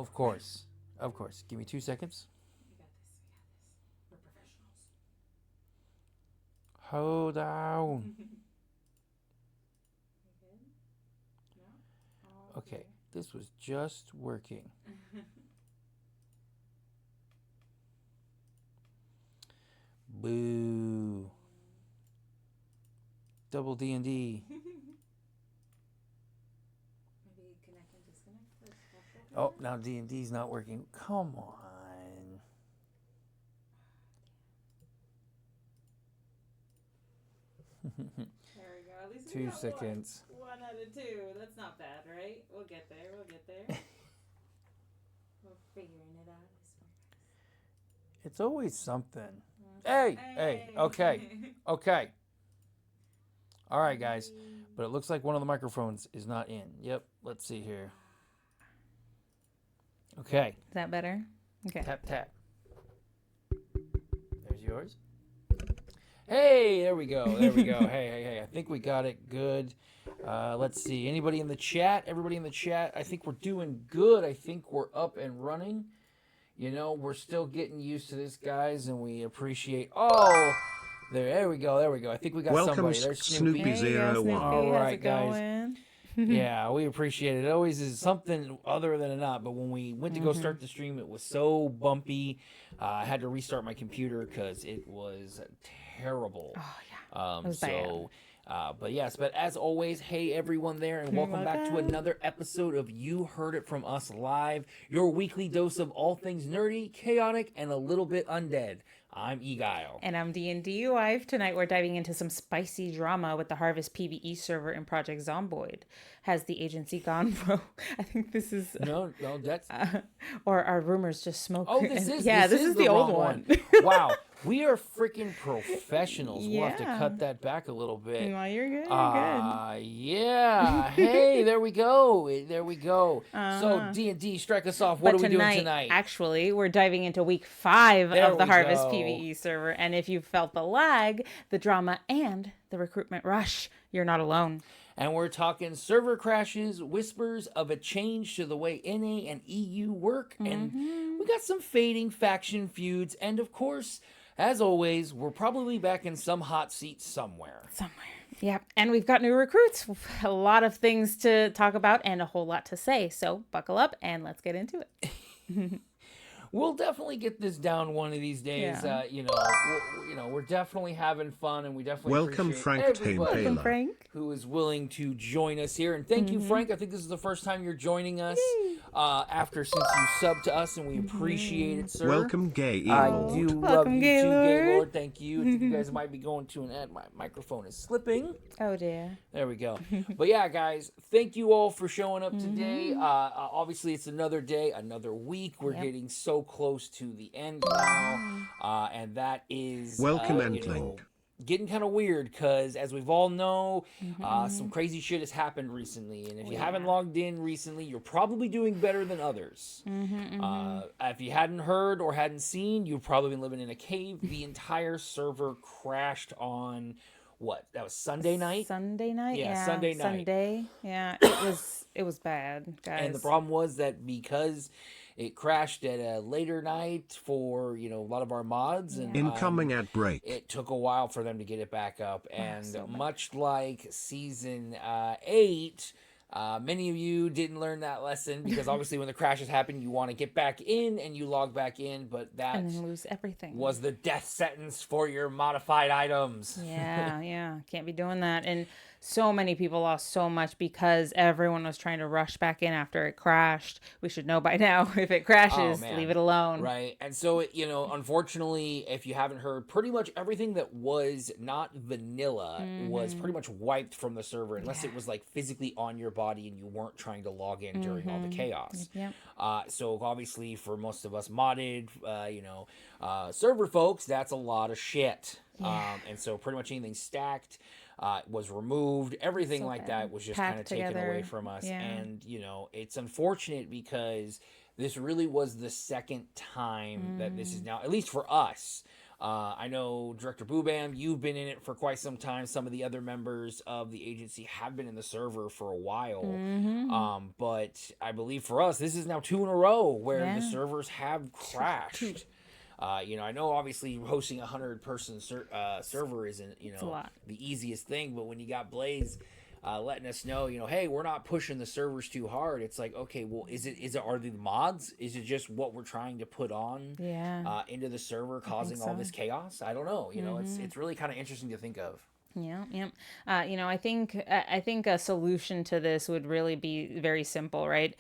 Of course. Of course. Give me 2 seconds. We got this. We got this. We're professionals. Hold on. You good? No? Oh, Okay. This was just working. Boo. Double D&D. Maybe connect and disconnect for special. Oh, now D&D's not working. Come on. There we go. At least we 2 got seconds. One out of 2. That's not bad, right? We'll get there. We'll get there. We're figuring it out. I swear. It's always something. Hey. Okay. All right, guys. But it looks like one of the microphones is not in. Yep. Let's see here. Okay. Is that better? Okay. Tap. There's yours. Hey, there we go. Hey. I think we got it good. Let's see. Anybody in the chat? Everybody in the chat? I think we're doing good. I think we're up and running. You know, we're still getting used to this, guys, and we appreciate... Oh, there we go. I think we got somebody. There's Snoopy. Snoopy. All How's right, it guys. going? Yeah, we appreciate it. It always is something other than a not. But when we went to go start the stream, it was so bumpy. I had to restart my computer because it was terrible. Oh, yeah. It was bad. But yes, but as always, hey everyone there, and welcome back to another episode of You Heard It From Us Live, your weekly dose of all things nerdy, chaotic, and a little bit undead. I'm Eguile. And I'm DnDWife. Tonight we're diving into some spicy drama with the Harvest PvE server in Project Zomboid. Has the agency gone pro? I think this is... No, that's... or are rumors just smoke? Oh, this is the old one. Wow, we are freaking professionals. We'll have to Yeah. cut that back a little bit. Well, you're good. Yeah. Hey, there we go. So, D&D, strike us off. What are we doing tonight? Actually, we're diving into week 5 There of the we Harvest go. PvE server. And if you felt the lag, the drama, and the recruitment rush, you're not alone. And we're talking server crashes, whispers of a change to the way NA and EU work, and we got some fading faction feuds, and of course, as always, we're probably back in some hot seat somewhere. Yeah, and we've got new recruits. A lot of things to talk about and a whole lot to say. So buckle up and let's get into it. We'll definitely get this down one of these days. Yeah. We're definitely having fun, and we definitely Welcome, appreciate Frank everybody Taylor. Frank. who is willing to join us here. And thank you, Frank. I think this is the first since you're joining us since you subbed to us, and we appreciate it, sir. Welcome, Gay I Lord. do love Welcome, you too, Gaylord. Gaylord. Thank you. I think you guys might be going to an ad. My microphone is slipping. Oh, dear. There we go. But yeah, guys, thank you all for showing up today. Obviously, it's another day, another week. We're getting so close to the end now, and that is Welcome, Entling. getting kind of weird because, as we've all know, some crazy shit has happened recently. And if you haven't logged in recently, you're probably doing better than others. If you hadn't heard or hadn't seen, you've probably been living in a cave. The entire server crashed on what? That was Sunday night? Sunday night? Yeah, Sunday night. Sunday. Yeah, it was bad, guys. And the problem was that because it crashed at a later night for, a lot of our mods, and Incoming at break. it took a while for them to get it back up. And so bad. much like season 8, many of you didn't learn that lesson because obviously when the crashes happen, you want to get back in and you log back in, but that and then lose everything. was the death sentence for your modified items. Yeah. Can't be doing that. And so many people lost so much because everyone was trying to rush back in after it crashed. We should know by now, if it crashes, man. leave it alone. Right. And so, unfortunately, if you haven't heard, pretty much everything that was not vanilla was pretty much wiped from the server unless it was like physically on your body and you weren't trying to log in during all the chaos. Yep. So obviously for most of us modded, server folks, that's a lot of shit. And so pretty much anything stacked was removed. Everything So like bad. that was just Packed kind of taken together. away from us. Yeah. And, it's unfortunate because this really was the second time that this is now, at least for us, I know Director Boobam, you've been in it for quite some time. Some of the other members of the agency have been in the server for a while. But I believe for us, this is now 2 in a row where the Yeah. servers have crashed. I know obviously hosting a 100-person server isn't, a lot. the easiest thing, but when you got Blaze letting us know, hey, we're not pushing the servers too hard. It's like, okay, well, are they the mods? Is it just what we're trying to put on into the server causing all this chaos? I don't know. It's really kind of interesting to think of. Yeah, yep. I think a solution to this would really be very simple, right?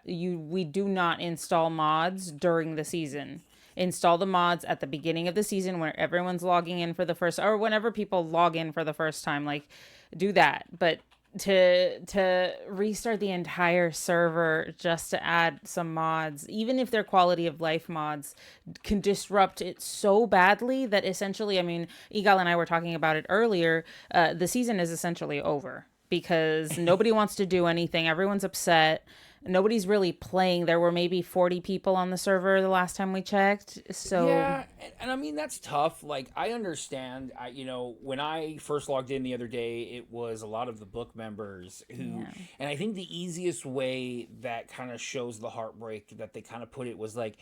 We do not install mods during the season. Install the mods at the beginning of the season when everyone's logging in for the first, or whenever people log in for the first time. Like, do that. But to restart the entire server just to add some mods, even if they're quality of life mods, can disrupt it so badly that essentially, I mean, Eguile and I were talking about it earlier, the season is essentially over because nobody wants to do anything. Everyone's upset. Nobody's really playing. There were maybe 40 people on the server the last time we checked. So yeah, and I mean that's tough. Like I understand. When I first logged in the other day, it was a lot of the book members who, and I think the easiest way that kind of shows the heartbreak that they kind of put it was like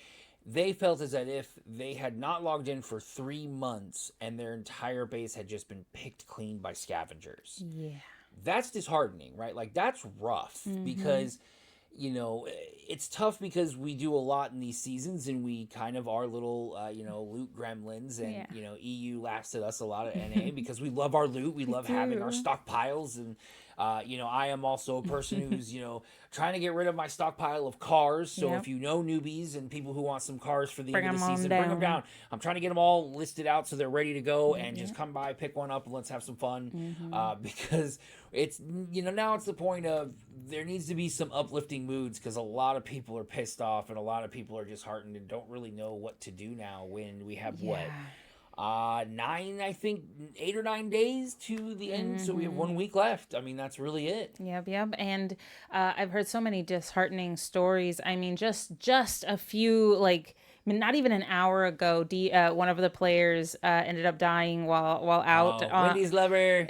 they felt as if they had not logged in for 3 months and their entire base had just been picked clean by scavengers. Yeah, that's disheartening, right? Like that's rough because. It's tough because we do a lot in these seasons and we kind of are little, loot gremlins and, EU laughs at us a lot at NA because we love our loot. We love having our stockpiles and, I am also a person who's, trying to get rid of my stockpile of cars. So if you know newbies and people who want some cars for the end of the season, bring them down. I'm trying to get them all listed out so they're ready to go and just come by, pick one up and let's have some fun. Because it's, now it's the point of there needs to be some uplifting moods because a lot of people are pissed off and a lot of people are disheartened and don't really know what to do now when we have 8 or 9 days to the end, so we have 1 week left. I mean, that's really it. Yep. And I've heard so many disheartening stories. I mean, just a few, like, not even an hour ago, one of the players ended up dying while out. Wendy's lover.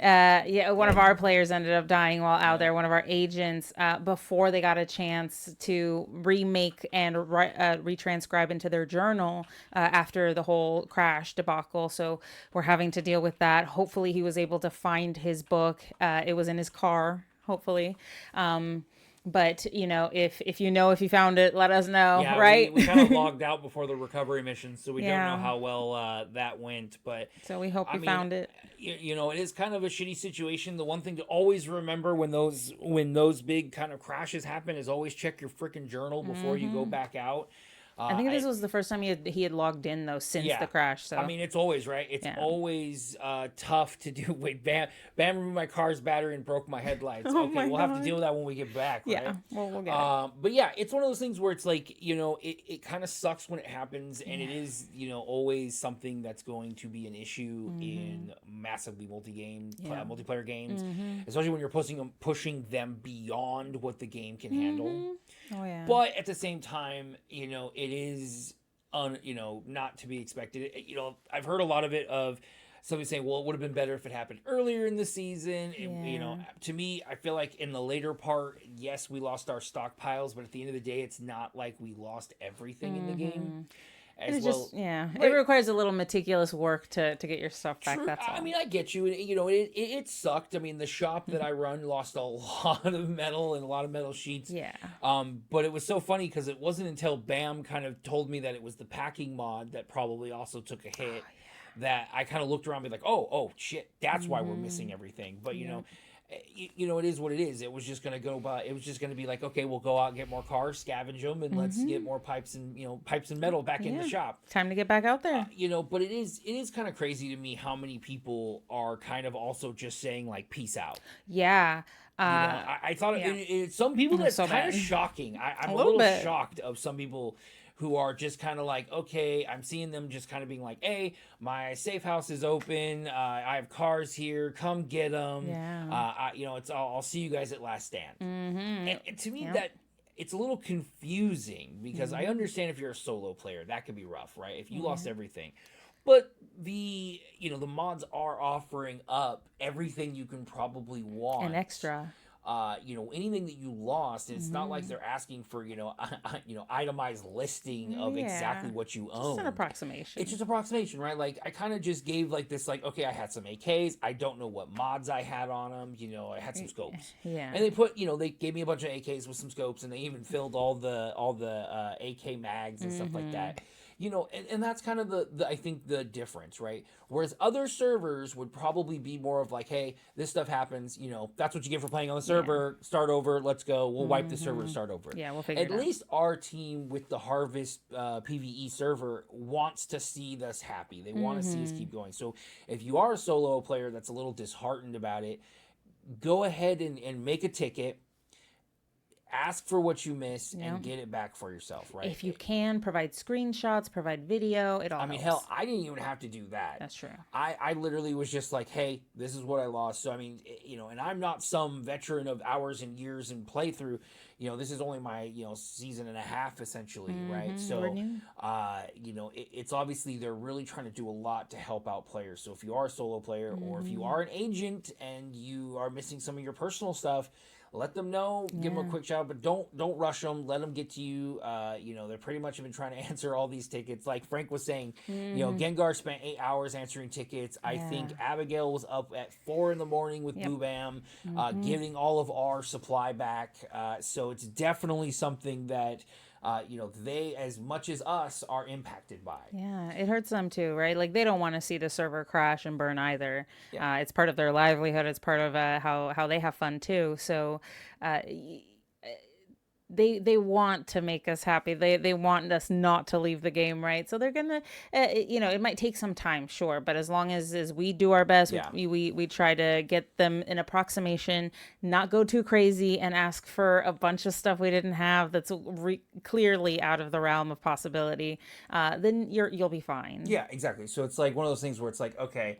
One of our players ended up dying while out there. One of our agents, before they got a chance to remake and retranscribe into their journal after the whole crash debacle. So we're having to deal with that. Hopefully, he was able to find his book. It was in his car. Hopefully. But, if you found it, let us know, right? We kind of logged out before the recovery mission, so we don't know how well that went. But so we hope you found it. It is kind of a shitty situation. The one thing to always remember when those big kind of crashes happen is always check your freaking journal before you go back out. I think this was the first time he had logged in though since the crash. So I mean, it's always right. It's always tough to do. Wait, Bam removed my car's battery and broke my headlights. Okay, we'll have to deal with that when we get back. Right? Yeah, we'll get it. But yeah, it's one of those things where it's like it kind of sucks when it happens, and it is always something that's going to be an issue in massively multiplayer games, especially when you're pushing them beyond what the game can handle. Oh yeah. But at the same time, it is not to be expected. I've heard a lot of it of somebody saying, well, it would have been better if it happened earlier in the season. To me, I feel like in the later part, yes, we lost our stockpiles, but at the end of the day, it's not like we lost everything in the game. It requires a little meticulous work to get your stuff back. That's all. I mean, I get you. It sucked. I mean, the shop that I run lost a lot of metal and a lot of metal sheets. Yeah. But it was so funny because it wasn't until Bam kind of told me that it was the packing mod that probably also took a hit that I kind of looked around and be like, oh shit, that's why we're missing everything. But it is what it is. It was just going to go by. It was just going to be like, okay, we'll go out and get more cars, scavenge them, and let's get more pipes and metal back in the shop. Time to get back out there. But it is kind of crazy to me how many people are kind of also just saying like peace out. Yeah. I thought some people that's kind of shocking. I'm a little shocked of some people who are just kind of like, okay, I'm seeing them just kind of being like, hey, my safe house is open. I have cars here. Come get them. Yeah. I'll see you guys at Last Stand. And to me, that it's a little confusing because I understand if you're a solo player, that could be rough, right? If you lost everything. But the mods are offering up everything you can probably want. An extra. Anything that you lost, and it's not like they're asking for itemized listing of exactly what you own. Just an approximation. It's just approximation, right? Like I kind of just gave like this, like, okay, I had some AKs. I don't know what mods I had on them. I had some scopes. Yeah. And they gave me a bunch of AKs with some scopes, and they even filled all the AK mags and stuff like that. And that's kind of the I think the difference, right? Whereas other servers would probably be more of like, hey, this stuff happens, that's what you get for playing on the server. Start over, let's go. We'll wipe the server and start over. Yeah, we'll figure it out. At least our team with the Harvest PvE server wants to see us happy. They want to see us keep going. So if you are a solo player that's a little disheartened about it, go ahead and make a ticket. Ask for what you miss and get it back for yourself, right? If you can, provide screenshots, provide video, it all helps. Hell, I didn't even have to do that. That's true. I literally was just like, hey, this is what I lost. So, and I'm not some veteran of hours and years and playthrough. This is only my, season and a half, essentially, right? So, it's obviously they're really trying to do a lot to help out players. So if you are a solo player or if you are an agent and you are missing some of your personal stuff, let them know, give them a quick shout, but don't rush them. Let them get to you. They're pretty much been trying to answer all these tickets. Like Frank was saying, Gengar spent 8 hours answering tickets. I think Abigail was up at 4 a.m. with Boo Bam, getting all of our supply back. So it's definitely something that they, as much as us, are impacted by. Yeah, it hurts them too, right? Like they don't want to see the server crash and burn either. It's part of their livelihood. It's part of how they have fun too. So they want to make us happy. They want us not to leave the game, right? So they're gonna, it might take some time, sure, but as long as we do our best, we try to get them an approximation, not go too crazy, and ask for a bunch of stuff we didn't have that's clearly out of the realm of possibility. Then you'll be fine. Yeah, exactly. So it's like one of those things where it's like, okay.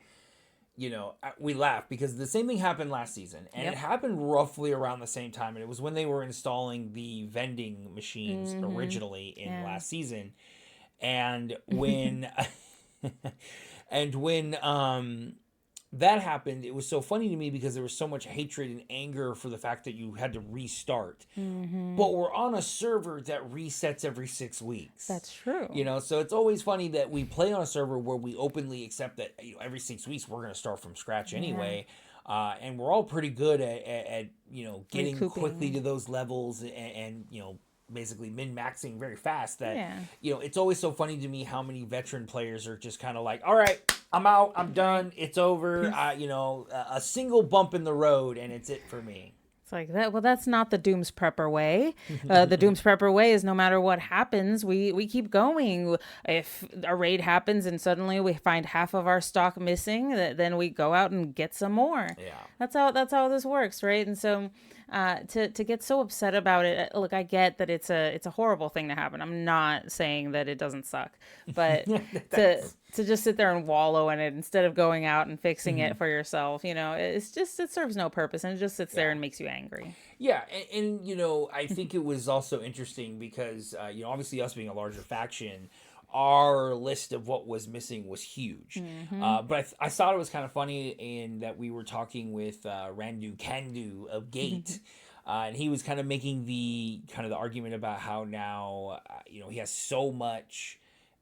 We laugh because the same thing happened last season, and it happened roughly around the same time, and it was when they were installing the vending machines originally in last season, and when that happened, it was so funny to me because there was so much hatred and anger for the fact that you had to restart. But we're on a server that resets every 6 weeks. That's true. So it's always funny that we play on a server where we openly accept that every 6 weeks we're going to start from scratch anyway. And we're all pretty good at getting quickly to those levels and basically min-maxing very fast. That it's always so funny to me how many veteran players are just kind of like, all right, I'm out, I'm done, it's over. A single bump in the road and it's it for me. It's like that. Well, that's not the Dooms Prepper way. The Dooms Prepper way is no matter what happens, we keep going. If a raid happens and suddenly we find half of our stock missing, then we go out and get some more. Yeah, that's how this works, right? And so, to get so upset about it, look, I get that it's a horrible thing to happen. I'm not saying that it doesn't suck, but to just sit there and wallow in it instead of going out and fixing it for yourself, it serves no purpose, and it just sits there and makes you angry. Yeah, and I think it was also interesting because obviously us being a larger faction, our list of what was missing was huge. But I thought it was kind of funny in that we were talking with Randu Kandu of Gate. And he was kind of making the argument about how now he has so much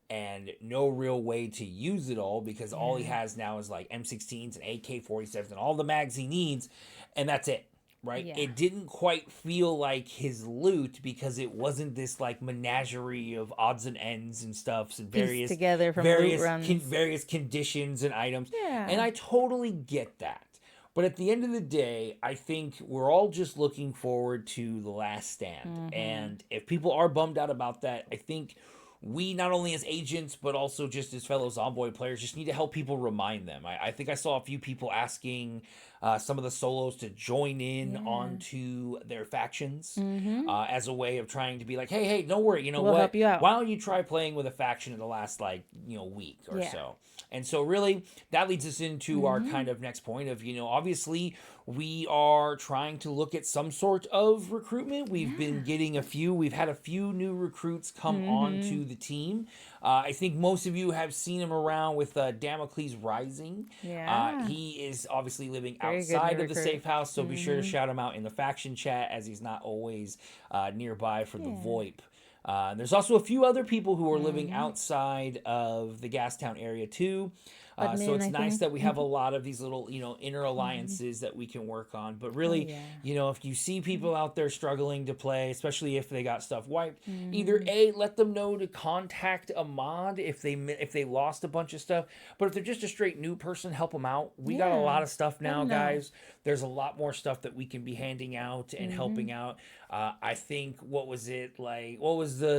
and no real way to use it all because all he has now is like M16s and AK-47s and all the mags he needs, and that's it. Right? Yeah. It didn't quite feel like his loot because it wasn't this like menagerie of odds and ends and stuffs and various together from various conditions and items. Yeah. And I totally get that. But at the end of the day, I think we're all just looking forward to the last stand. And if people are bummed out about that, I think we, not only as agents, but also just as fellow Zomboid players, just need to help people remind them. I think I saw a few people asking some of the solos to join in onto their factions as a way of trying to be like, hey, don't worry, we'll what? Help you out. Why don't you try playing with a faction in the last week or so? And so really that leads us into our kind of next point of, obviously we are trying to look at some sort of recruitment. We've been getting we've had a few new recruits come onto the the team. I think most of you have seen him around with Damocles Rising. Yeah. He is obviously living Very good outside new of the recruit. safe house, so be sure to shout him out in the faction chat, as he's not always nearby for the VoIP. There's also a few other people who are living outside of the Gastown area too. But So Min, it's I nice think- that we have a lot of these little, inner alliances that we can work on. But really, if you see people out there struggling to play, especially if they got stuff wiped, either A, let them know to contact a mod if they lost a bunch of stuff. But if they're just a straight new person, help them out. We got a lot of stuff now, guys. There's a lot more stuff that we can be handing out and helping out. I think, what was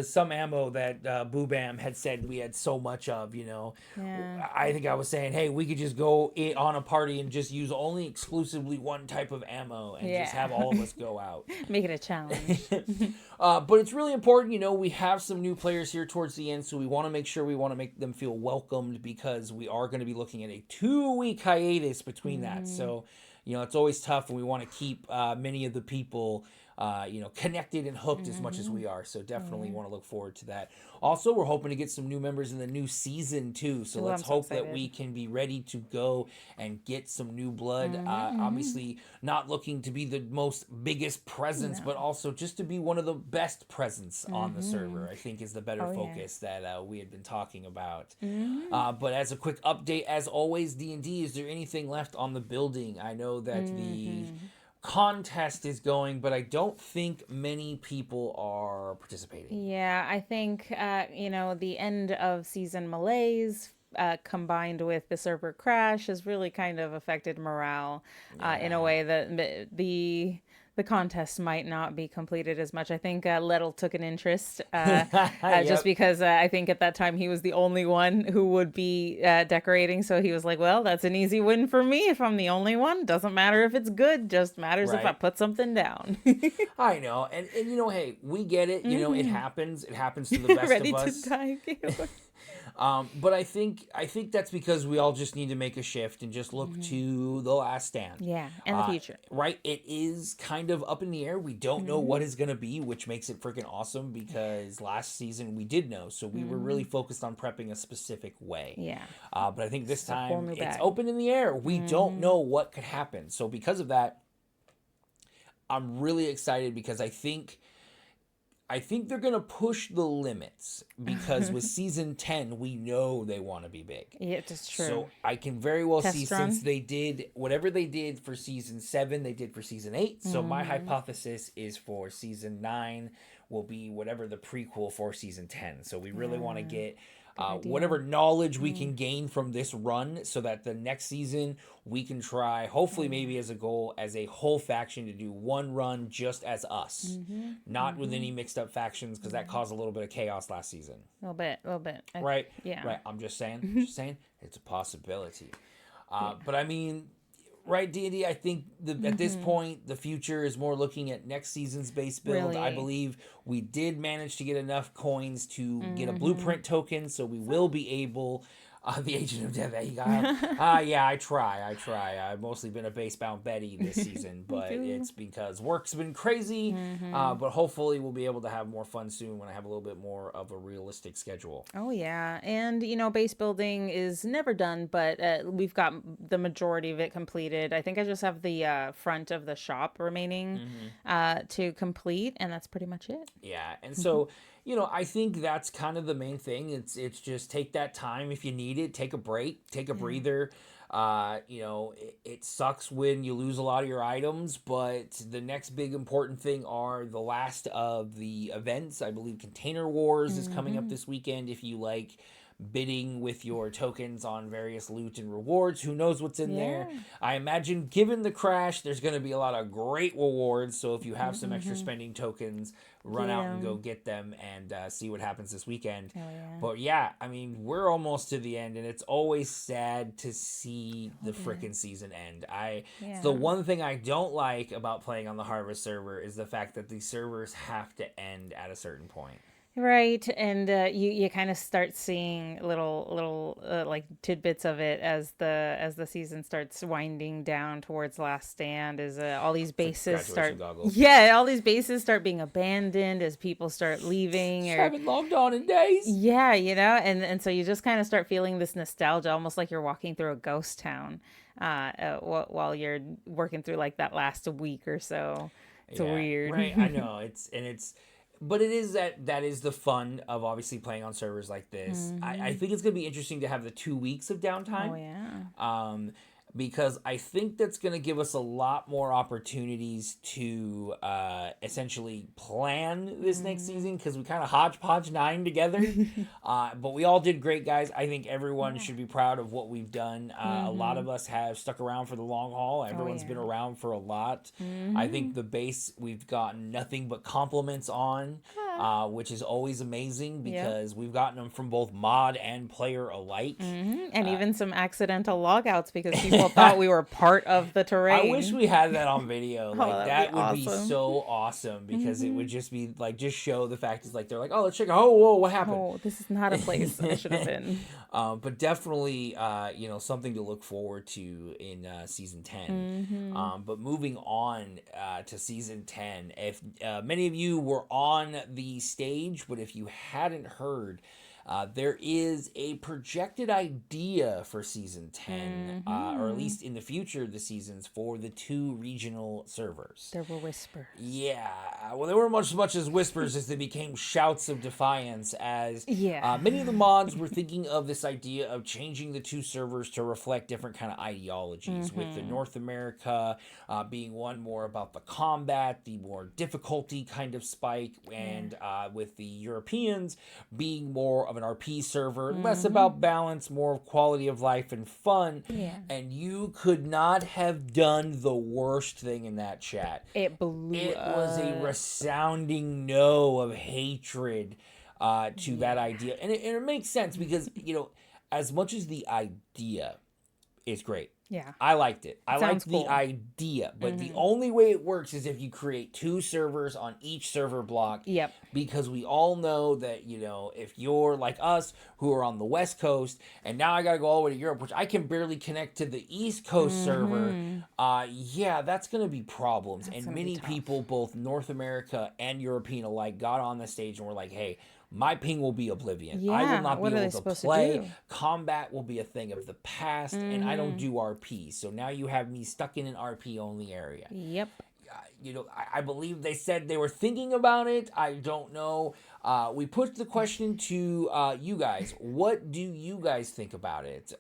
some ammo that Boo Bam had said we had so much of, I think I was saying, hey, we could just go on a party and just use only exclusively one type of ammo and just have all of us go out. Make it a challenge. But it's really important, we have some new players here towards the end, so we want to make them feel welcomed, because we are going to be looking at a 2-week hiatus between that. So, it's always tough, and we want to keep many of the people connected and hooked as much as we are. So definitely want to look forward to that. Also, we're hoping to get some new members in the new season too. So let's hope that we can be ready to go and get some new blood. Obviously, not looking to be the biggest presence, but also just to be one of the best presence on the server, I think is the better focus that we had been talking about. But as a quick update, as always, D&D, is there anything left on the building? I know that the contest is going, but I don't think many people are participating. Yeah, I think the end of season malaise combined with the server crash has really kind of affected morale in a way that the contest might not be completed as much. I think Lettle took an interest just because I think at that time he was the only one who would be decorating. So he was like, well, that's an easy win for me if I'm the only one. Doesn't matter if it's good, just matters if I put something down. I know. And hey, we get it. It happens. It happens to the best Ready of us. to die. But I think that's because we all just need to make a shift and just look to the last stand. Yeah, and the future. Right? It is kind of up in the air. We don't know what it's going to be, which makes it freaking awesome, because last season we did know. So we were really focused on prepping a specific way. Yeah. But I think this time it's open in the air. We don't know what could happen. So because of that, I'm really excited, because I think they're going to push the limits, because with season 10, we know they want to be big. Yeah, that's true. So I can very well see, run. since they did whatever they did for season 7, they did for season 8. So my hypothesis is for season 9 will be whatever the prequel for season 10. So we really want to get whatever knowledge we can gain from this run, so that the next season we can try, hopefully maybe as a goal, as a whole faction, to do one run just as us, not with any mixed up factions, because that caused a little bit of chaos last season. A little bit. Right? Yeah. Right. I'm just saying, it's a possibility. But I mean, right, D&D, I think at this point, the future is more looking at next season's base build. Really? I believe we did manage to get enough coins to get a blueprint token, so we will be able... the Agent of Death, yeah, I try. I've mostly been a base-bound Betty this season, but it's because work's been crazy. But hopefully we'll be able to have more fun soon when I have a little bit more of a realistic schedule. Oh, yeah. And, base building is never done, but we've got the majority of it completed. I think I just have the front of the shop remaining to complete, and that's pretty much it. Yeah, and so... I think that's kind of the main thing. It's just take that time if you need it. Take a break. Take a breather. It sucks when you lose a lot of your items, but the next big important thing are the last of the events. I believe Container Wars is coming up this weekend. If you like bidding with your tokens on various loot and rewards, who knows what's in there. I imagine, given the crash, there's going to be a lot of great rewards. So if you have some extra spending tokens, run out and go get them and see what happens this weekend. But yeah, I mean, we're almost to the end, and it's always sad to see the frickin' season end. The one thing I don't like about playing on the Harvest server is the fact that these servers have to end at a certain point. Right, and you kind of start seeing little like tidbits of it as the season starts winding down towards Last Stand. As all these bases graduation start, goggles. yeah, all these bases start being abandoned as people start leaving, Just or haven't logged on in days. yeah, and so you just kind of start feeling this nostalgia, almost like you're walking through a ghost town, while you're working through like that last week or so. It's Yeah, weird. right. I know but it is that is the fun of obviously playing on servers like this. I think it's gonna be interesting to have the 2 weeks of downtime. Oh yeah. Because I think that's going to give us a lot more opportunities to essentially plan this next season, because we kind of hodgepodge 9 together. But we all did great, guys. I think everyone should be proud of what we've done. A lot of us have stuck around for the long haul. Everyone's been around for a lot. I think the base we've gotten nothing but compliments on, which is always amazing, because we've gotten them from both mod and player alike. And even some accidental logouts because people thought we were part of the terrain. I wish we had that on video. Like that'd that be would be awesome. so awesome, because it would just be like, just show the fact is like they're like, oh, let's check. Oh, whoa, what happened? Oh, this is not a place I should have been. But definitely, something to look forward to in season 10. But moving on to season 10, if many of you were on the stage, but if you hadn't heard, there is a projected idea for season 10, or at least in the future of the seasons, for the 2 regional servers. There were whispers. Yeah, well, they weren't much as whispers as they became shouts of defiance, as many of the mods were thinking of this idea of changing the 2 servers to reflect different kind of ideologies, with the North America being one more about the combat, the more difficulty kind of spike, and with the Europeans being more of an RP server, less about balance, more of quality of life and fun. And you could not have done the worst thing in that chat. It blew It was a resounding no of hatred to that idea. And it makes sense, because, as much as the idea is great, Yeah. I liked it. I liked Sounds cool. the idea, but the only way it works is if you create 2 servers on each server block. Yep. Because we all know that, if you're like us who are on the West Coast, and now I got to go all the way to Europe, which I can barely connect to the East Coast server, that's going to be problems. And many people, both North America and European alike, got on the stage and were like, hey, my ping will be oblivion. I will not be able to play. Combat will be a thing of the past, and I don't do RP. So now you have me stuck in an RP only area. Yep. I believe they said they were thinking about it. I don't know. We put the question to you guys. What do you guys think about it?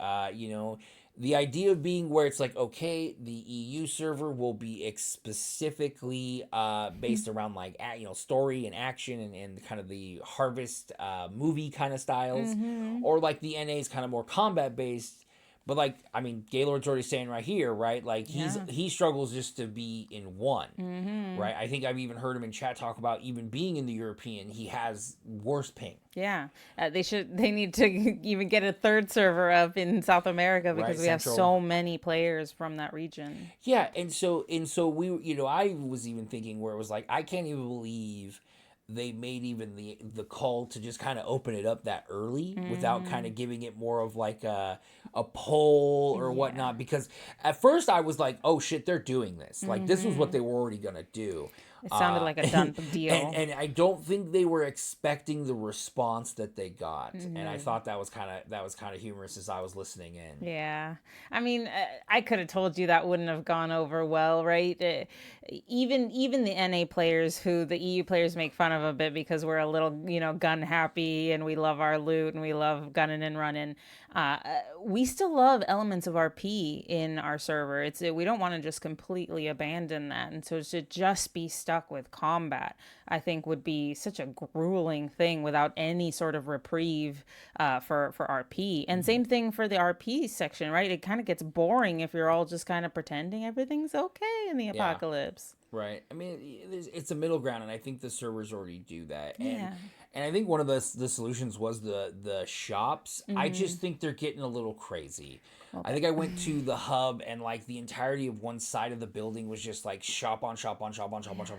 The idea of being where it's like, okay, the EU server will be specifically based around like, story and action and kind of the Harvest movie kind of styles, or like the NA is kind of more combat based. But like, I mean, Gaylord's already saying right here, right? Like he struggles just to be in one, right? I think I've even heard him in chat talk about even being in the European, he has worse ping. Yeah, they need to even get a 3rd server up in South America, because we have so many players from that region. Yeah, and so we, I was even thinking where it was like, I can't even believe they made even the call to just kind of open it up that early without kind of giving it more of like a poll or whatnot, because at first I was like, oh shit, they're doing this. Like this was what they were already gonna do. It sounded like a done deal. And I don't think they were expecting the response that they got. And I thought that was kind of humorous as I was listening in. Yeah. I mean, I could have told you that wouldn't have gone over well, right? Even the NA players, who the EU players make fun of a bit because we're a little, gun happy and we love our loot and we love gunning and running. We still love elements of RP in our server. We don't want to just completely abandon that. And so to just be stuck with combat, I think would be such a grueling thing without any sort of reprieve for RP. And same thing for the RP section, right? It kind of gets boring if you're all just kind of pretending everything's okay in the apocalypse. Right. I mean, it's a middle ground, and I think the servers already do that. Yeah. And I think one of the solutions was the shops. I just think they're getting a little crazy. I think I went to the hub, and like the entirety of one side of the building was just like shop on shop on shop on shop on shop.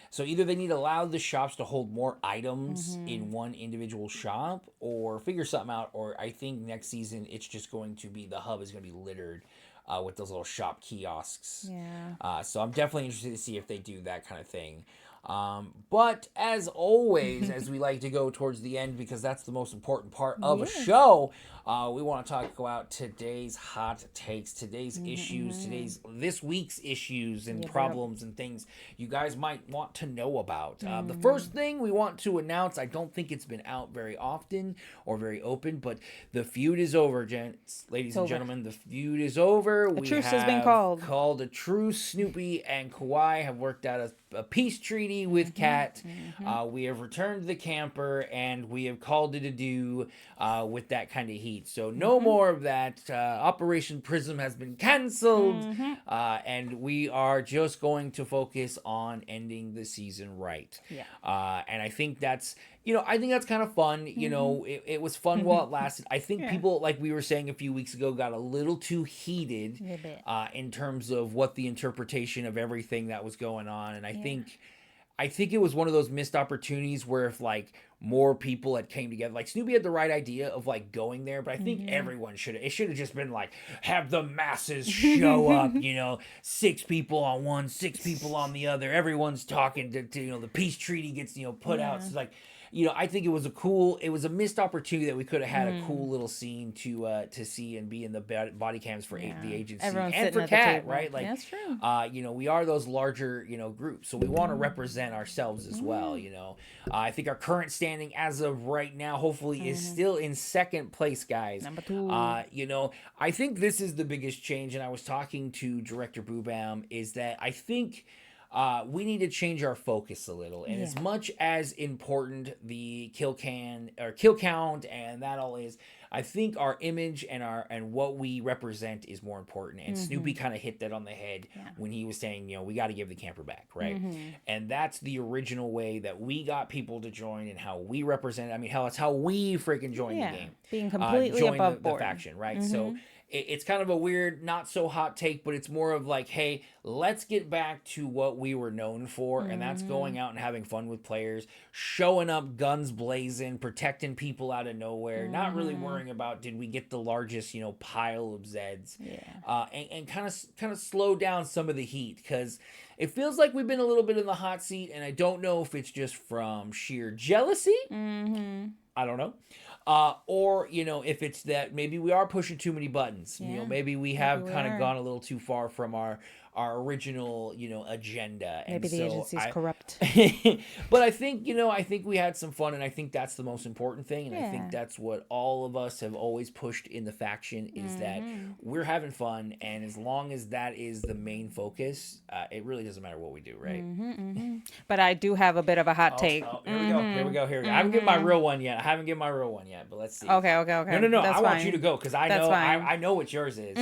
So either they need to allow the shops to hold more items in one individual shop, or figure something out. Or I think next season it's just going to be the hub is going to be littered with those little shop kiosks. Yeah. So I'm definitely interested to see if they do that kind of thing. But as always, as we like to go towards the end, because that's the most important part of a show, we want to talk about today's hot takes, today's issues, this week's issues and problems and things you guys might want to know about. The first thing we want to announce, I don't think it's been out very often or very open, but the feud is over, gents, ladies and gentlemen. The feud is over. A truce has been called. Called a truce. Snoopy and Kawhi have worked out a peace treaty with Kat. We have returned the camper, and we have called it a do with that kind of heat. So no more of that. Operation Prism has been canceled, and we are just going to focus on ending the season right. Yeah. And I think that's, I think that's kind of fun. It was fun while it lasted. I think people, like we were saying a few weeks ago, got a little too heated in terms of what the interpretation of everything that was going on. And I think it was one of those missed opportunities where if like more people had came together, like Snoopy had the right idea of like going there, but I think everyone it should have just been like, have the masses show up, 6 people on one, 6 people on the other. Everyone's talking to the peace treaty gets, put out. So like, I think it was a missed opportunity that we could have had a cool little scene to see and be in the body cams for the agency. Everyone's and for sitting at the Kat, table. right? Like, that's true. We are those larger, groups, so we want to represent ourselves as well. I think our current standing as of right now, hopefully, is still in second place, guys. Number 2. I think this is the biggest change, and I was talking to Director Boobam, is that I think we need to change our focus a little. And as much as important the kill count and that all is, I think our image and what we represent is more important. And Snoopy kind of hit that on the head when he was saying, we got to give the camper back, right? And that's the original way that we got people to join and how we represent. I mean, hell, it's how we freaking joined the game. Being completely join above the board. faction, right? So it's kind of a weird, not so hot take, but it's more of like, hey, let's get back to what we were known for, and that's going out and having fun with players, showing up guns blazing, protecting people out of nowhere, not really worrying about did we get the largest, pile of Zeds, and kind of slow down some of the heat, because it feels like we've been a little bit in the hot seat, and I don't know if it's just from sheer jealousy. I don't know. Or, if it's that maybe we are pushing too many buttons, maybe we have kind of gone a little too far from our original, agenda. Maybe and the so agency's corrupt. But I think, I think we had some fun, and I think that's the most important thing. And I think that's what all of us have always pushed in the faction is that we're having fun. And as long as that is the main focus, it really doesn't matter what we do, right? But I do have a bit of a hot take. Here we go. I haven't given my real one yet. But let's see. Okay. No. That's I want fine. you to go because I That's know fine. I know what yours is.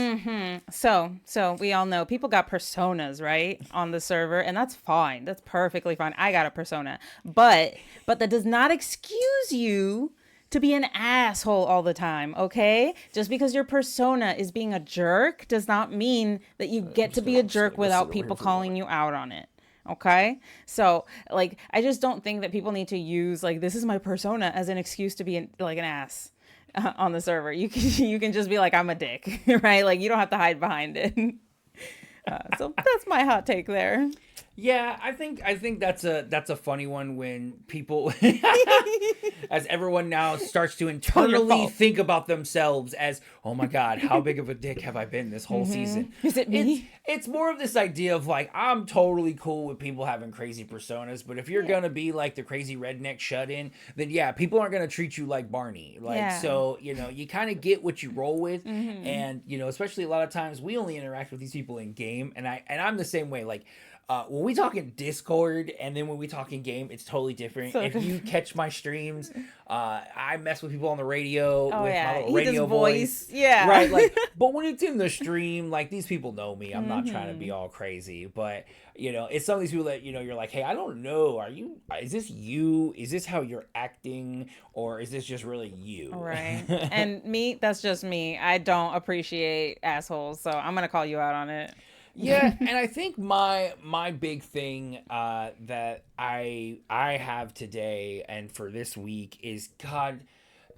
So we all know people got personas, right, on the server, and that's fine. That's perfectly fine. I got a persona, but that does not excuse you to be an asshole all the time, okay? Just because your persona is being a jerk does not mean that you get to be a jerk without people calling you out on it. Okay, so like I just don't think that people need to use like this is my persona as an excuse to be an ass on the server. You can just be like I'm a dick, right? Like you don't have to hide behind it. So that's my hot take there. Yeah, I think that's a funny one when people, as everyone now starts to internally think about themselves as, oh my God, how big of a dick have I been this whole season? Is it me? It's more of this idea of like, I'm totally cool with people having crazy personas, but if you're gonna be like the crazy redneck shut-in, then yeah, people aren't gonna treat you like Barney. So, you kind of get what you roll with, and, especially a lot of times we only interact with these people in game, and I'm the same way, like, when we talk in Discord, and then when we talk in game, it's totally different. So if you catch my streams, I mess with people on the radio with my little he radio does voice. Yeah. Right, like, but when it's in the stream, like, these people know me. I'm not trying to Mm-hmm. be all crazy, but it's some of these people that you're like, hey, I don't know, is this you? Is this how you're acting, or is this just really you? Right. And me, that's just me. I don't appreciate assholes, so I'm gonna call you out on it. Yeah, and I think my big thing that I have today and for this week is, God,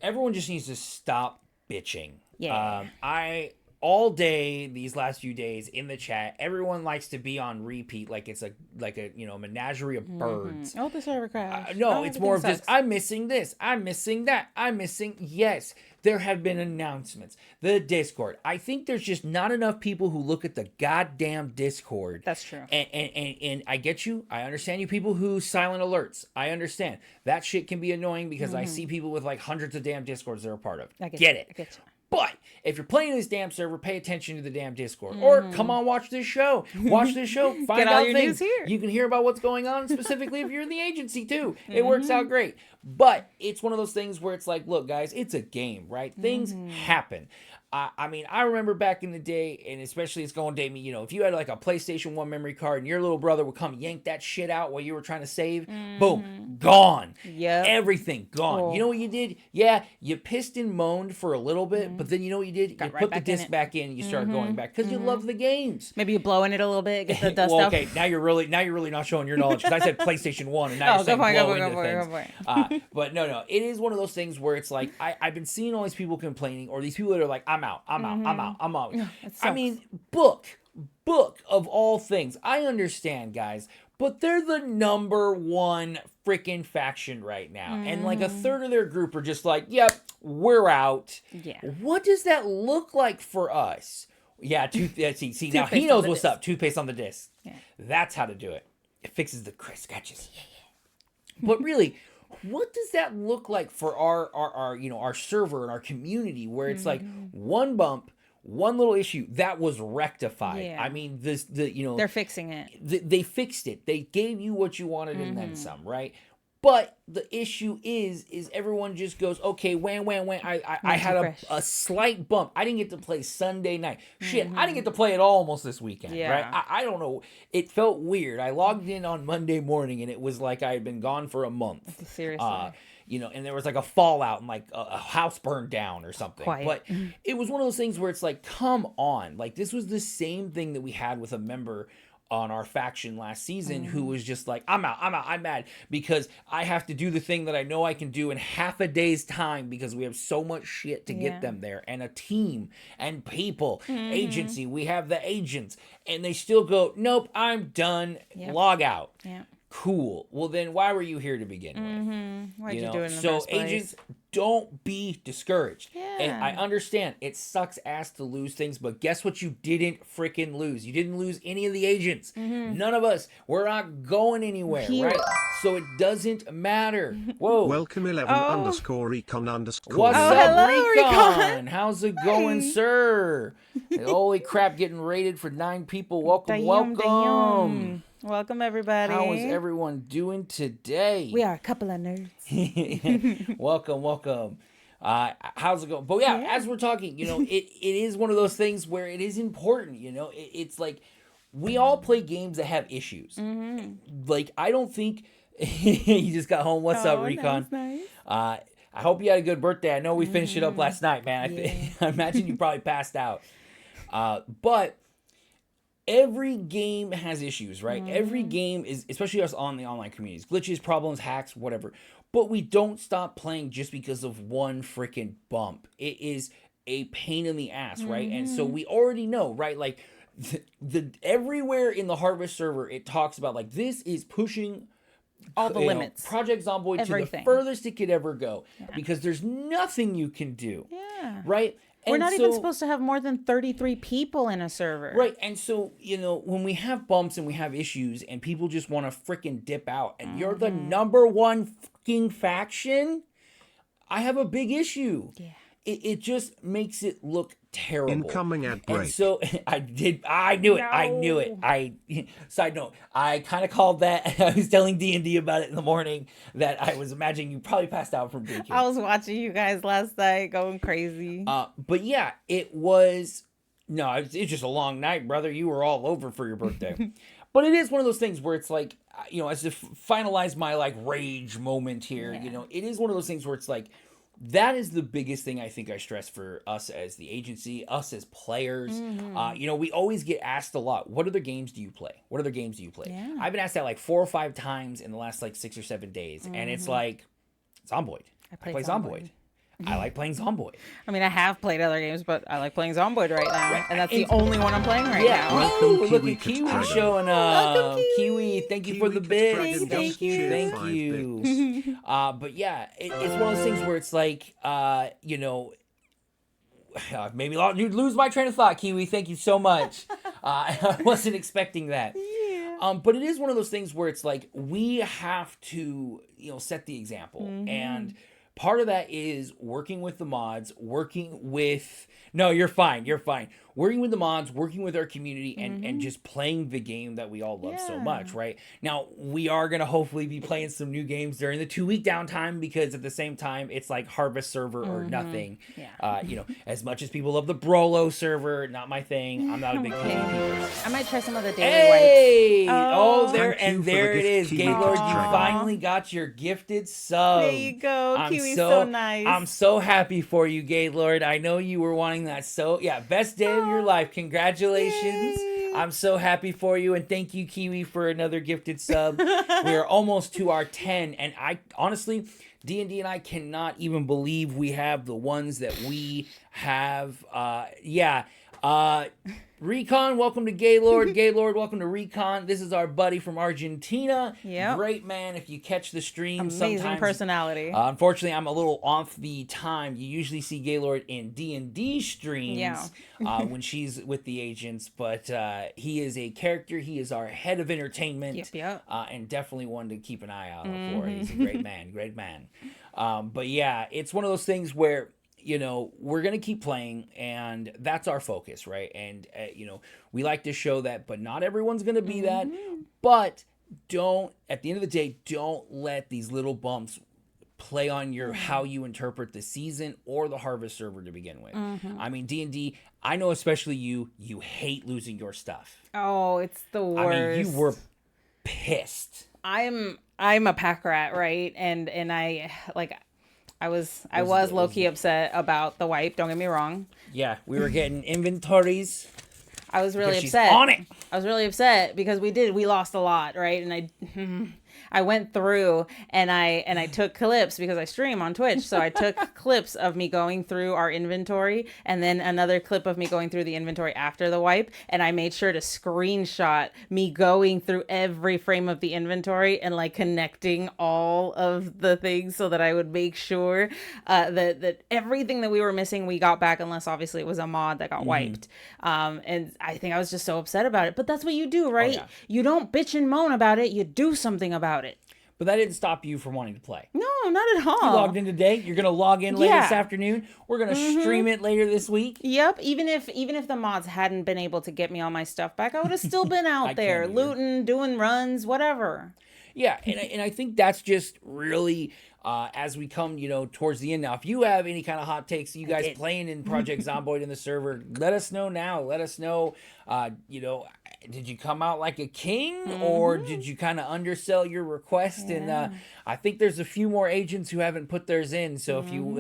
everyone just needs to stop bitching. Yeah. I all day these last few days in the chat, everyone likes to be on repeat like it's a menagerie of birds. Oh, the server crashed. No, Oh, it's more of everything just, sucks. I'm missing this, I'm missing that, I'm missing. Yes, there have been announcements. The Discord. I think there's just not enough people who look at the goddamn Discord. That's true. And I get you. I understand you people who silent alerts. I understand. That shit can be annoying because I see people with like hundreds of damn Discords they're a part of. I Get it. I get you. But if you're playing this damn server, pay attention to the damn Discord. Or come on, watch this show. Watch this show. Find Get all out your things. news here. You can hear about what's going on, specifically if you're in the agency too. It works out great. But it's one of those things where it's like, look, guys, it's a game, right? Things happen. I mean, I remember back in the day, and especially it's going to date me, if you had like a PlayStation 1 memory card and your little brother would come yank that shit out while you were trying to save, boom, gone. Yep. Everything gone. Oh. You know what you did? Yeah, you pissed and moaned for a little bit, but then you know what you did? Got You right put the back in disc it. back in and you started going back because you love the games. Maybe you blowing it a little bit, get the dust Well, out. okay, now you're really not showing your knowledge because I said PlayStation 1 and now you're Oh, saying go blow for it, into go things. for it. But no, it is one of those things where it's like I've been seeing all these people complaining, or these people that are like, I'm out. It I mean, book of all things. I understand, guys, but they're the number one freaking faction right now, and like a third of their group are just like, yep, we're out. Yeah. What does that look like for us? Yeah, see, now he Toothpaste on knows the what's disc. up. Toothpaste on the disc. Yeah. That's how to do it. It fixes the scratches. But really, what does that look like for our server and our community, where it's like one bump, one little issue that was rectified? Yeah. I mean, They're fixing it. they fixed it. They gave you what you wanted and then some, right? But the issue is everyone just goes, okay, wham. I had a slight bump. I didn't get to play Sunday night. Shit, I didn't get to play it almost this weekend, Yeah. right? I don't know. It felt weird. I logged in on Monday morning and it was like I had been gone for a month. Seriously. And there was like a fallout and like a house burned down or something. Quiet. But it was one of those things where it's like, come on. Like, this was the same thing that we had with a member on our faction last season who was just like, I'm out, I'm mad because I have to do the thing that I know I can do in half a day's time because we have so much shit to get them there, and a team and people, agency, we have the agents, and they still go, nope, I'm done, log out. Yeah. Cool. Well, then why were you here to begin with? Why'd you know? do it in the So first place? agents, don't be discouraged. And Yeah. I understand it sucks ass to lose things, but guess what? You didn't freaking lose. You didn't lose any of the agents. None of us. We're not going anywhere, Here. right? So it doesn't matter. Whoa. Welcome 11 underscore recon underscore. What's Oh, up, hello, Recon? Recon. How's it going, Hi. sir? Holy crap, getting rated for 9 people. Welcome, Damn, welcome. damn. Welcome, everybody. How is everyone doing today? We are a couple of nerds. welcome. How's it going? But yeah, as we're talking, it is one of those things where it is important. It's like we all play games that have issues. Like, I don't think you just got home. What's up, Recon? Nice. I hope you had a good birthday. I know we finished it up last night, man. I imagine you probably passed out. But every game has issues, right? Every game is, especially us on the online communities, glitches, problems, hacks, whatever. But we don't stop playing just because of one freaking bump. It is a pain in the ass, right? And so we already know, right? Like the everywhere in the Harvest server, it talks about like this is pushing All the limits. Project Zomboid to the Everything. furthest it could ever go because there's nothing you can do, Yeah. right? We're And not even so- supposed to have more than 33 people in a server. Right, and so, when we have bumps and we have issues and people just want to freaking dip out and you're the number one fucking faction, I have a big issue. Yeah. it just makes it look terrible. Incoming ad break. And so I knew it. Side note, I kind of called that. I was telling D&D about it in the morning that I was imagining you probably passed out from drinking. I was watching you guys last night going crazy. But yeah, it was just a long night, brother. You were all over for your birthday. But it is one of those things where it's like, as to finalize my like rage moment here, it is one of those things where it's like, that is the biggest thing I think I stress for us as the agency, us as players. We always get asked a lot, what other games do you play? What other games do you play? Yeah. I've been asked that like 4 or 5 times in the last like 6 or 7 days. And it's like, Zomboid. I play Zomboid. I like playing Zomboid. I mean, I have played other games, but I like playing Zomboid right now. And that's the only one I'm playing right now. Welcome, look at Kiwi showing up. Kiwi, thank you for the bits. Thank you. But yeah, it's one of those things where it's like, maybe you'd lose my train of thought, Kiwi. Thank you so much. I wasn't expecting that. Yeah. But it is one of those things where it's like, we have to, set the example. And part of that is working with the mods, no, you're fine. Working with the mods, working with our community, and just playing the game that we all love so much, right? Now, we are going to hopefully be playing some new games during the 2-week downtime, because at the same time, it's like Harvest server or nothing. Yeah. As much as people love the Brolo server, not my thing. I'm not a big fan. I might try some of the daily wipes. Oh, there Thank you it for the is. gift, Gaylord, you Kiwi. finally got your gifted sub. There you go. Kiwi's so nice. I'm so happy for you, Gaylord. I know you were wanting that. So, yeah, best day of your life. Congratulations. Yay. I'm so happy for you. And thank you, Kiwi, for another gifted sub. We are almost to our 10. And I honestly, D&D and I cannot even believe we have the ones that we have. Recon, welcome to Gaylord. Gaylord, welcome to Recon. This is our buddy from Argentina. Yep. Great man. If you catch the stream, Amazing sometimes, personality. Unfortunately, I'm a little off the time. You usually see Gaylord in D&D streams when she's with the agents, but he is a character. He is our head of entertainment. Yep. And definitely one to keep an eye out for. He's a great man. But yeah, it's one of those things where, we're going to keep playing, and that's our focus, right? And, we like to show that, but not everyone's going to be that. But at the end of the day, don't let these little bumps play on how you interpret the season or the Harvest server to begin with. I mean, D&D, I know especially you hate losing your stuff. Oh, it's the worst. I mean, you were pissed. I'm a pack rat, right? And I was low-key upset about the wipe, don't get me wrong. Yeah, we were getting inventories. I was really she's upset. on it. I was really upset because we lost a lot, right? And I went through and I took clips because I stream on Twitch. So I took clips of me going through our inventory and then another clip of me going through the inventory after the wipe. And I made sure to screenshot me going through every frame of the inventory and like connecting all of the things so that I would make sure that everything that we were missing, we got back, unless obviously it was a mod that got wiped. And I think I was just so upset about it. But that's what you do, right? Oh, yeah. You don't bitch and moan about it. You do something about it. But that didn't stop you from wanting to play. No, not at all. You logged in today. You're going to log in later Yeah. this afternoon. We're going to stream it later this week. Yep. Even if the mods hadn't been able to get me all my stuff back, I would have still been out there can't either. looting, doing runs, whatever. Yeah, and I think that's just really as we come, towards the end now. If you have any kind of hot takes, you guys playing in Project Zomboid in the server, let us know now. Let us know, did you come out like a king or did you kind of undersell your request? Yeah. And I think there's a few more agents who haven't put theirs in. So if you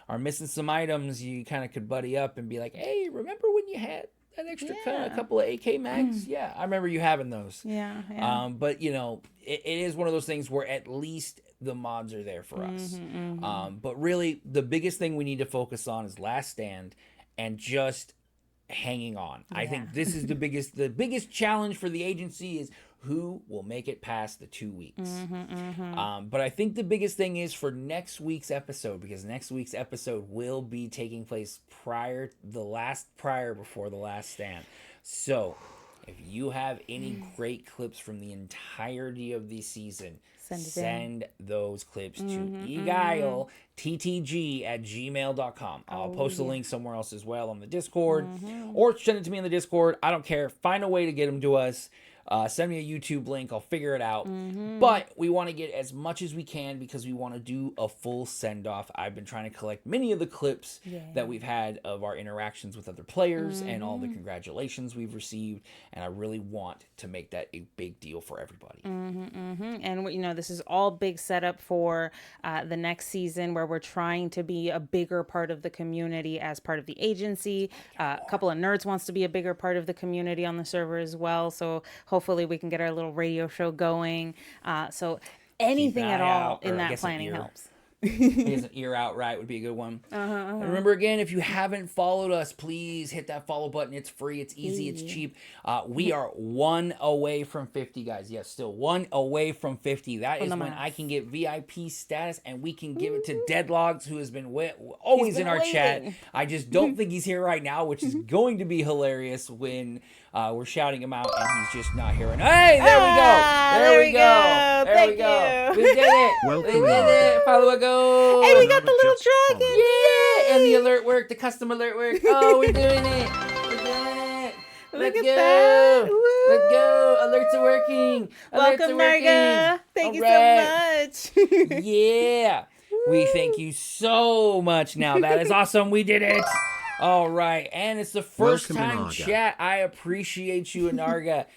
are missing some items, you kind of could buddy up and be like, hey, remember when you had an extra couple of AK mags? Yeah, I remember you having those. Yeah. But it is one of those things where at least the mods are there for us. But really, the biggest thing we need to focus on is Last Stand and just hanging on. I think this is the biggest challenge for the agency is who will make it past the 2 weeks. But I think the biggest thing is for next week's episode, because next week's episode will be taking place before the Last Stand. So If you have any great clips from the entirety of the season, Send it in. send those clips to Eguile, TTG at gmail.com. I'll post a link somewhere else as well on the Discord, or send it to me in the Discord. I don't care. Find a way to get them to us. Send me a YouTube link. I'll figure it out. But we want to get as much as we can because we want to do a full send-off. I've been trying to collect many of the clips that we've had of our interactions with other players and all the congratulations we've received. And I really want to make that a big deal for everybody. And you know, this is all big setup for the next season, where we're trying to be a bigger part of the community as part of the agency. A couple of nerds wants to be a bigger part of the community on the server as well. So hopefully we can get our little radio show going. So anything at all in that planning helps. He has an ear out right would be a good one. And remember, again, if you haven't followed us, please hit that follow button. It's free, it's easy, it's cheap. We are 1 away from 50, guys. Yes, still 1 away from 50. That is when I can get VIP status, and we can give it to Deadlogs, who has been always in our chat. I just don't think he's here right now, which is going to be hilarious when we're shouting him out and he's just not here. Hey, there we go. There we go. There we go. We did it. Welcome, We did it. Follow a go. Hey, we got the little dragon. Yeah, and the alert worked, the custom alert worked. Oh, we're doing it. We're doing it. Look Let's at go. that. Let's go. Alerts are working. Alerts Welcome, are working. Marga. Thank you so much. Yeah. We thank you so much now. That is awesome. We did it. All right. And it's the first Welcome, time Anarga. chat. I appreciate you, Anarga.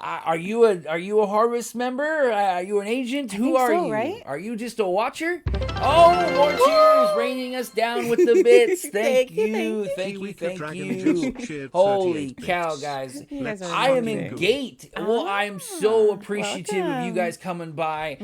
Are you a Harvest member? Are you an agent? Who think are so, you? right? Are you just a watcher? Oh, more cheers, raining us down with the bits. Thank you. Thank you. Kiwi Thank Dragon you. just cheered Holy 38 cow, bits. guys. You guys are I am amazing. in gate. Well, I'm so appreciative of you welcome. guys coming by.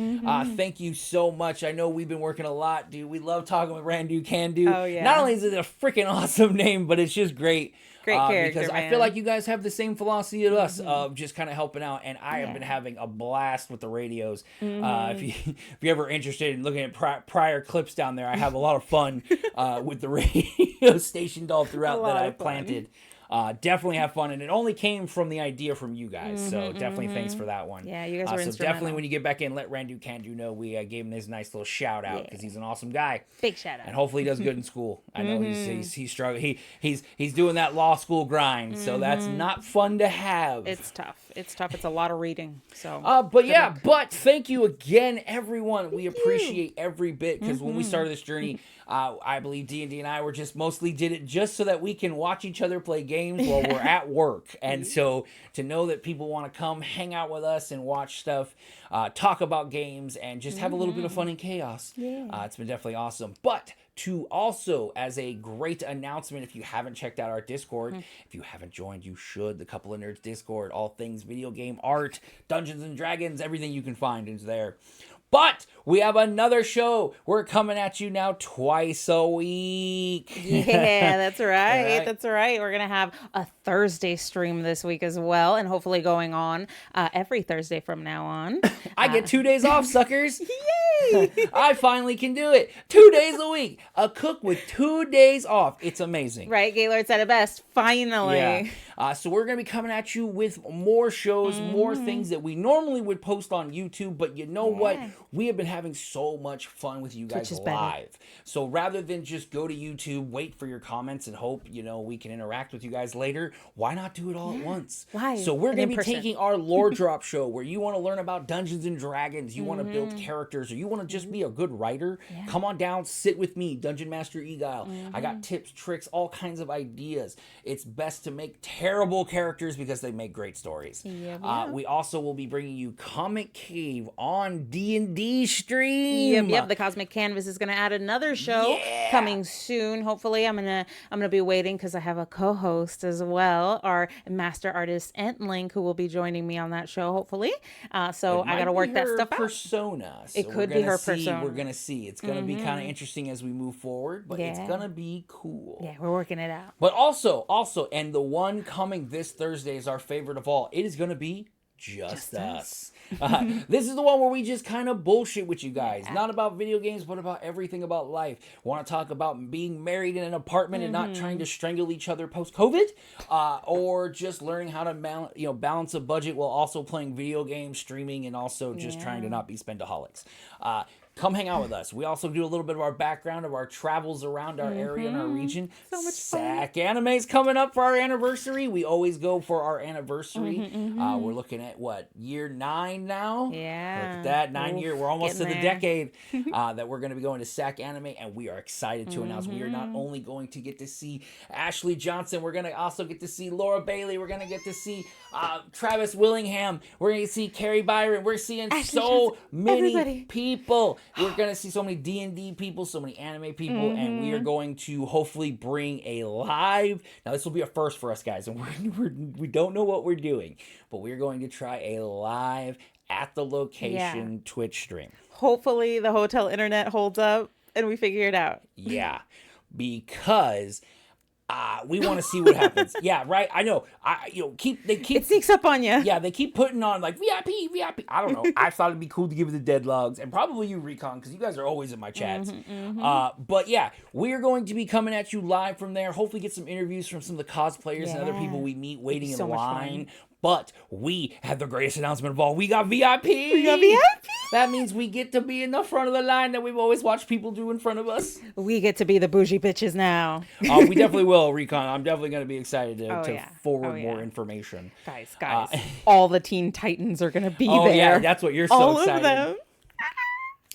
Thank you so much. I know we've been working a lot, dude. We love talking with Randu Can Do. Oh, yeah. Not only is it a freaking awesome name, but it's just great. Great character, because I man. feel like you guys have the same philosophy as us of just kind of helping out, and I have been having a blast with the radios. If you're ever interested in looking at prior clips down there, I have a lot of fun with the radio stationed all throughout that I've planted. Definitely have fun, and it only came from the idea from you guys, so definitely thanks for that one. Yeah, you guys were so instrumental. definitely when you get back in, let Randu Can Do know we gave him this nice little shout out because he's an awesome guy. Big shout out. And hopefully he does good in school. I know he's struggling. He's doing that law school grind, so that's not fun to have. It's tough. It's tough. It's a lot of reading. So. But thank you again, everyone. We appreciate every bit because when we started this journey, I believe D&D and I were just mostly did it just so that we can watch each other play games while we're at work. And so to know that people want to come hang out with us and watch stuff, talk about games, and just have a little bit of fun and chaos. It's been definitely awesome. But to also, as a great announcement, if you haven't checked out our Discord, if you haven't joined, you should. The Couple of Nerds Discord, all things video game, art, Dungeons and Dragons, everything you can find is there. But we have another show. We're coming at you now twice a week. Yeah, that's right. All right. That's right. We're going to have a Thursday stream this week as well, and hopefully going on every Thursday from now on. I get 2 days off, suckers. Yay! I finally can do it. 2 days a week. A cook with 2 days off. It's amazing. Right, Gaylord said it best. Finally. Yeah. So we're going to be coming at you with more shows, more things that we normally would post on YouTube. But you know what? We have been having so much fun with you guys is better. live. So rather than just go to YouTube, wait for your comments, and hope, we can interact with you guys later, why not do it all at once? Why? So we're And going in to be person. taking our lore drop show where you want to learn about Dungeons and Dragons, you want to build characters, or you want to just be a good writer. Come on down, sit with me, Dungeon Master Eguile. I got tips, tricks, all kinds of ideas. It's best to make terrible characters because they make great stories. We also will be bringing you Comic Cave on D&D stream. Yep. The Cosmic Canvas is going to add another show coming soon. Hopefully, I'm gonna be waiting because I have a co-host as well, our master artist Entlink, who will be joining me on that show. Hopefully, so I got to work that stuff out. Persona. So It could be her persona. We're gonna see. It's gonna be kind of interesting as we move forward, but it's gonna be cool. Yeah, we're working it out. But also, and the one coming this Thursday is our favorite of all. It is gonna be Just Us. This is the one where we just kind of bullshit with you guys. Not about video games, but about everything about life. Want to talk about being married in an apartment and not trying to strangle each other post-COVID, or just learning how to balance a budget while also playing video games, streaming, and also just trying to not be spendaholics. Come hang out with us. We also do a little bit of our background of our travels around our area and our region. So much Sack Anime's coming up for our anniversary. We always go for our anniversary. We're looking at year 9 now? Yeah. Look at that, 9 year. We're almost to the getting there. decade that we're going to be going to Sack Anime, and we are excited to announce we are not only going to get to see Ashley Johnson, we're going to also get to see Laura Bailey. We're going to get to see Travis Willingham. We're going to see Carrie Byron. We're seeing so many people. We're going to see so many D&D people, so many anime people, and we are going to hopefully bring a live... Now, this will be a first for us, guys, and we don't know what we're doing, but we're going to try a live at the location Twitch stream. Hopefully the hotel internet holds up and we figure it out. Yeah, because... we want to see what happens. Yeah, right. I know. They keep It sneaks up on you. Yeah, they keep putting on like VIP. I don't know. I thought it'd be cool to give it the deadlogs, and probably you, Recon, because you guys are always in my chats. But yeah, we're going to be coming at you live from there. Hopefully, get some interviews from some of the cosplayers and other people we meet waiting in line. But we have the greatest announcement of all. We got VIP. We got VIP. That means we get to be in the front of the line that we've always watched people do in front of us. We get to be the bougie bitches now. We definitely will, Recon. I'm definitely going to be excited to forward more information. Guys, all the Teen Titans are going to be there. Oh, yeah, that's what you're so all excited. All of them.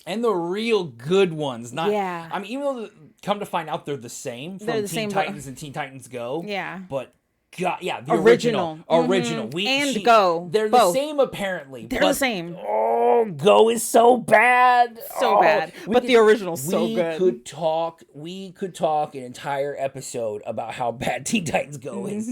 And the real good ones. Not. Yeah. I mean, even though, come to find out, they're the same from Teen Titans and Teen Titans Go. Yeah. But... God, yeah, the original. Go. They're the same apparently. They're the same. Oh, Go is so bad. So bad. But the original's so good. We could talk an entire episode about how bad Teen Titans Go is.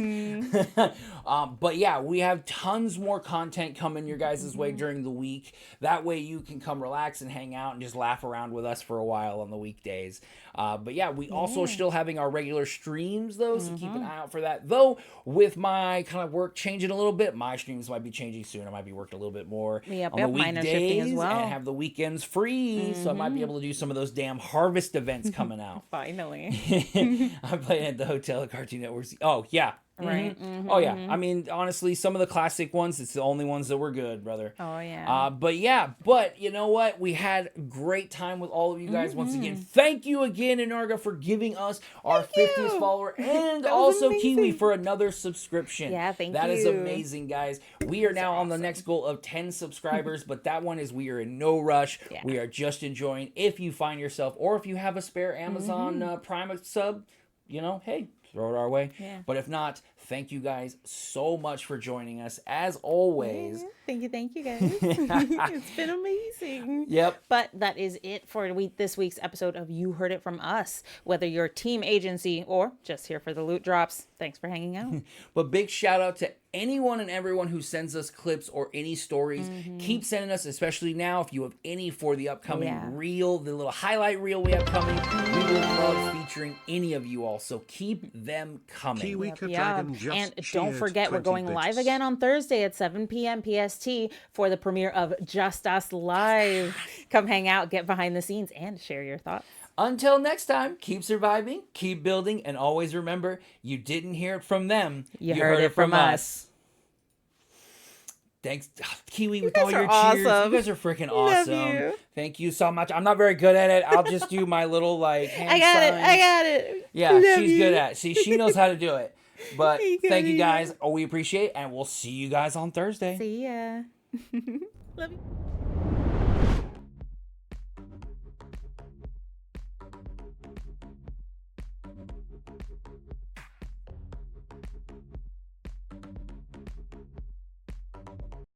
But yeah, we have tons more content coming your guys' way during the week. That way you can come relax and hang out and just laugh around with us for a while on the weekdays. But yeah, we also are still having our regular streams though, so keep an eye out for that. Though with my kind of work changing a little bit, my streams might be changing soon. I might be working a little bit more on the weekdays as well. And have the weekends free, so I might be able to do some of those damn Harvest events coming out. Finally. I'm playing at the hotel at Cartoon Network. Oh yeah. Right. Oh yeah. I mean, honestly, some of the classic ones, it's the only ones that were good, brother. Oh yeah. But you know what? We had a great time with all of you guys once again. Thank you again, Inarga, for giving us our 50th follower, and also amazing. Kiwi for another subscription. Yeah, thank you. That is amazing, guys. We are now on the next goal of 10 subscribers, but that one is we are in no rush. Yeah. We are just enjoying. If you find yourself, or if you have a spare Amazon Prime sub, hey, throw it our way. Yeah. But if not, thank you guys so much for joining us as always. Yeah, thank you guys. It's been amazing. Yep. But that is it for this week's episode of You Heard It From Us. Whether you're team agency or just here for the loot drops, thanks for hanging out. But big shout out to anyone and everyone who sends us clips or any stories. Keep sending us, especially now if you have any for the upcoming reel, the little highlight reel we have coming. We will love featuring any of you all, so keep them coming. And don't forget, we're going live again on Thursday at 7 p.m. PST for the premiere of Just Us Live. Come hang out, get behind the scenes, and share your thoughts. Until next time, keep surviving, keep building, and always remember, you didn't hear it from them. You heard it from us. Thanks, Kiwi, with all your cheers. You guys are freaking awesome. Thank you so much. I'm not very good at it. I'll just do my little hand I got signs. it. Yeah, she's good at it. See, she knows how to do it. But thank you guys. We appreciate it, and we'll see you guys on Thursday. See ya. Love you.